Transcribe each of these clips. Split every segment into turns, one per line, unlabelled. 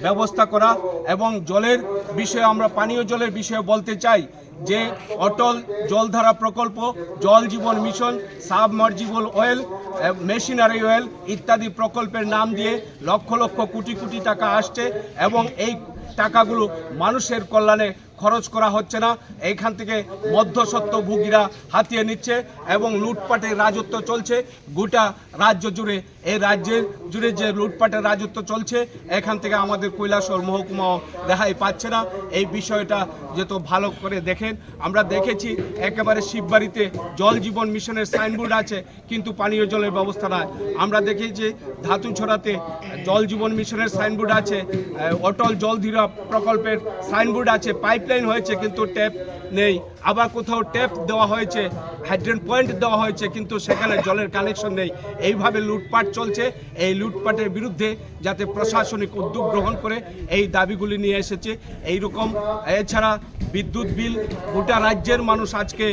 ব্যবস্থা করা। এবং জলের বিষয়ে আমরা পানীয় জলের বিষয়ে বলতে চাই যে অটল জলধারা প্রকল্প, Jal Jeevan mission, submersible oil, machinery oil ইত্যাদি প্রকল্পের নাম দিয়ে লক্ষ লক্ষ কোটি কোটি টাকা আসছে এবং এই টাকাগুলো মানুষের কল্যাণে খরচ করা হচ্ছে না। এইখান থেকে মধ্যস্বত্বভোগীরা হাতিয়ে নিচ্ছে এবং লুটপাটের রাজত্ব চলছে গোটা রাজ্য জুড়ে। এই রাজ্যের জুড়ে যে লুটপাটের রাজত্ব চলছে, এখান থেকে আমাদের কৈলাসহর মহকুমাও রেহাই পাচ্ছে না। এই বিষয়টা যেহেতু ভালো করে দেখেন, আমরা দেখেছি একেবারে শিববাড়িতে জল জীবন মিশনের সাইনবোর্ড আছে কিন্তু পানীয় জলের ব্যবস্থা নয়। আমরা দেখেছি ধাতুছড়াতে জল জীবন মিশনের সাইনবোর্ড আছে, অটল জলধারা প্রকল্পের সাইনবোর্ড আছে, পাইপলাইন হয়েছে কিন্তু ট্যাপ নেই। আবার কোথাও ট্যাপ দেওয়া হয়েছে, হাইড্রেন পয়েন্ট দেওয়া হয়েছে কিন্তু সেখানে জলের কানেকশন নেই। এইভাবে লুটপাট চলছে। এই লুটপাটের বিরুদ্ধে যাতে প্রশাসনিক উদ্যোগ গ্রহণ করে এই দাবিগুলি নিয়ে এসেছে। এইরকম এছাড়া বিদ্যুৎ বিল, গোটা রাজ্যের মানুষ আজকে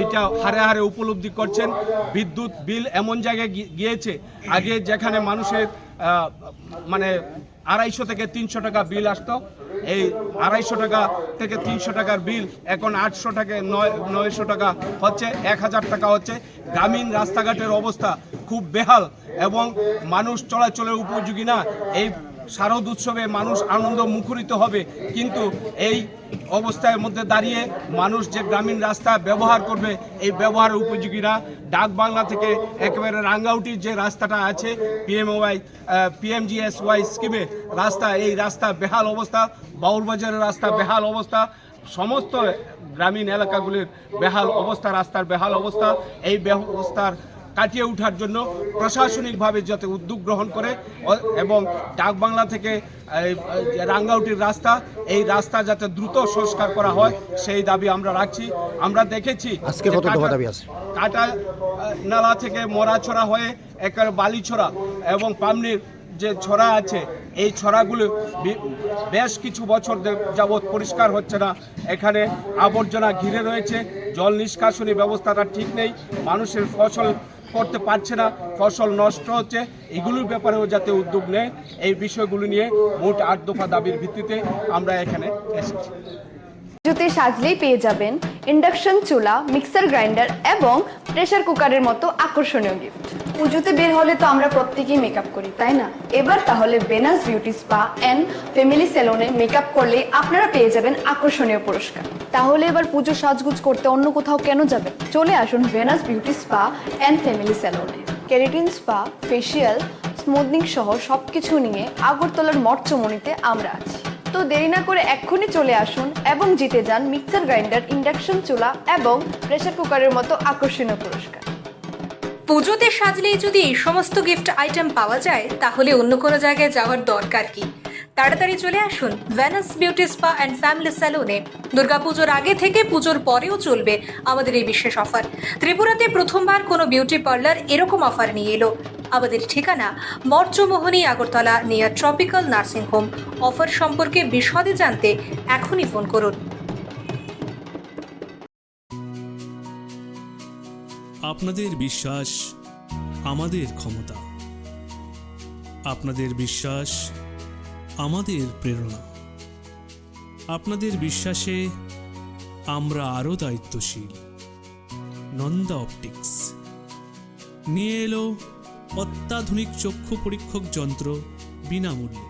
এটা হারে হারে উপলব্ধি করছেন। বিদ্যুৎ বিল এমন জায়গায় গিয়েছে, আগে যেখানে মানুষের মানে 250 থেকে 300 টাকা বিল আসতো, এই 250 টাকা থেকে 300 টাকার বিল এখন 800 থেকে 900 টাকা হচ্ছে, 1000 টাকা হচ্ছে। গ্রামীণ রাস্তাঘাটের অবস্থা খুব বেহাল এবং মানুষ চলাচলের উপযোগী না। এই শারদ উৎসবে মানুষ আনন্দ মুখরিত হবে কিন্তু এই অবস্থার মধ্যে দাঁড়িয়ে মানুষ যে গ্রামীণ রাস্তা ব্যবহার করবে এই ব্যবহারের উপযোগী না। ডাক বাংলা থেকে একেবারে রাঙ্গাউটির যে রাস্তাটা আছে PMGSY স্কিমে রাস্তা, এই রাস্তা বেহাল অবস্থা। বাউরবাজারের রাস্তা বেহাল অবস্থা, সমস্ত গ্রামীণ এলাকাগুলির বেহাল অবস্থা, রাস্তার বেহাল অবস্থা। এই ব্যবস্থার কাটিয়ে ওঠার জন্য প্রশাসনিকভাবে যাতে উদ্যোগ গ্রহণ করে এবং ডাক বাংলা থেকে রাঙ্গাউটির রাস্তা, এই রাস্তা যাতে দ্রুত সংস্কার করা হয় সেই দাবি আমরা রাখছি। আমরা দেখেছি কাটা নালা থেকে মরাছড়া হয়ে একেবারে বালিছড়া এবং পামনির যে ছড়া আছে, এই ছড়াগুলো বেশ কিছু বছর যাবৎ পরিষ্কার হচ্ছে না। এখানে আবর্জনা ঘিরে রয়েছে, জল নিষ্কাশনী ব্যবস্থাটা ঠিক নেই, মানুষের ফসল করতে পারছে না, ফসল নষ্ট হচ্ছে। এগুলোর ব্যাপারেও যাতে উদ্যোগ নেয়, এই বিষয়গুলো নিয়ে মোট 8 দফা দাবির ভিত্তিতে আমরা এখানে এসেছি।
পুজোতে সাজলেই পেয়ে যাবেন ইন্ডাকশন চুলা, মিক্সার গ্রাইন্ডার এবং প্রেসার কুকারের মতো আকর্ষণীয় গিফট। পুজোতে বের হলে তো আমরা প্রত্যেকেই মেকআপ করি, তাই না? এবার তাহলে Venus beauty spa and family সেলুনে মেকআপ করলে আপনারা পেয়ে যাবেন আকর্ষণীয় পুরস্কার। তাহলে এবার পুজো সাজগুজ করতে অন্য কোথাও কেন যাবেন? চলে আসুন Venus beauty spa and family সেলুনে। কেরাটিন স্পা, ফেসিয়াল, স্মুথনিং সহ সবকিছু নিয়ে আগরতলার মঠচমনিতে আমরা আছি। তো দেরি না করে এক্ষুনি চলে আসুন এবং জিতে যান মিক্সার গ্রাইন্ডার, ইন্ডাকশন চুলা এবং প্রেসার কুকারের মতো আকর্ষণীয় পুরস্কার।
পুজোতে সাজলেই যদি এই সমস্ত গিফট আইটেম পাওয়া যায় তাহলে অন্য কোনো জায়গায় যাওয়ার দরকার কি? তাড়াতাড়ি চলে আসুন Venus beauty spa and family সেলুনে। দুর্গাপুজোর আগে থেকে পুজোর পরেও চলবে আমাদের এই বিশেষ অফার। ত্রিপুরাতে প্রথমবার কোনো বিউটি পার্লার এরকম অফার নিয়ে এলো। আমাদের ঠিকানা Mathchowmuhani, Agartala, near tropical nursing home. Offer সম্পর্কে বিশদে জানতে এখনই ফোন করুন।
আপনাদের বিশ্বাস আমাদের ক্ষমতা, আপনাদের বিশ্বাস আমাদের প্রেরণা, আপনাদের বিশ্বাসে আমরা আরও দায়িত্বশীল। নন্দা অপটিক্স নিয়ে এলো অত্যাধুনিক চক্ষু পরীক্ষক যন্ত্র বিনামূল্যে।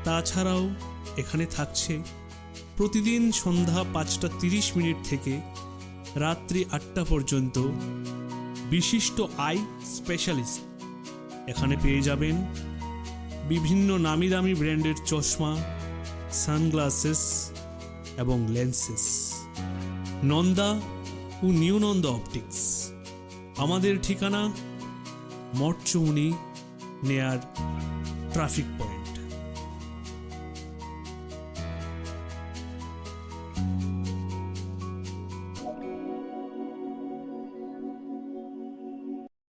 তাছাড়াও এখানে থাকছে প্রতিদিন সন্ধ্যা 5:30 থেকে রাত্রি 8টা পর্যন্ত বিশিষ্ট আই স্পেশালিস্ট। এখানে পেয়ে যাবেন বিভিন্ন নামি দামি ব্র্যান্ডের চশমা, সানগ্লাসেস এবং লেন্সেস। নন্দা ও নিউ নন্দা অপটিক্স। আমাদের ঠিকানা মঠচৌমনি, নেয়ার ট্রাফিক পয়েন্ট।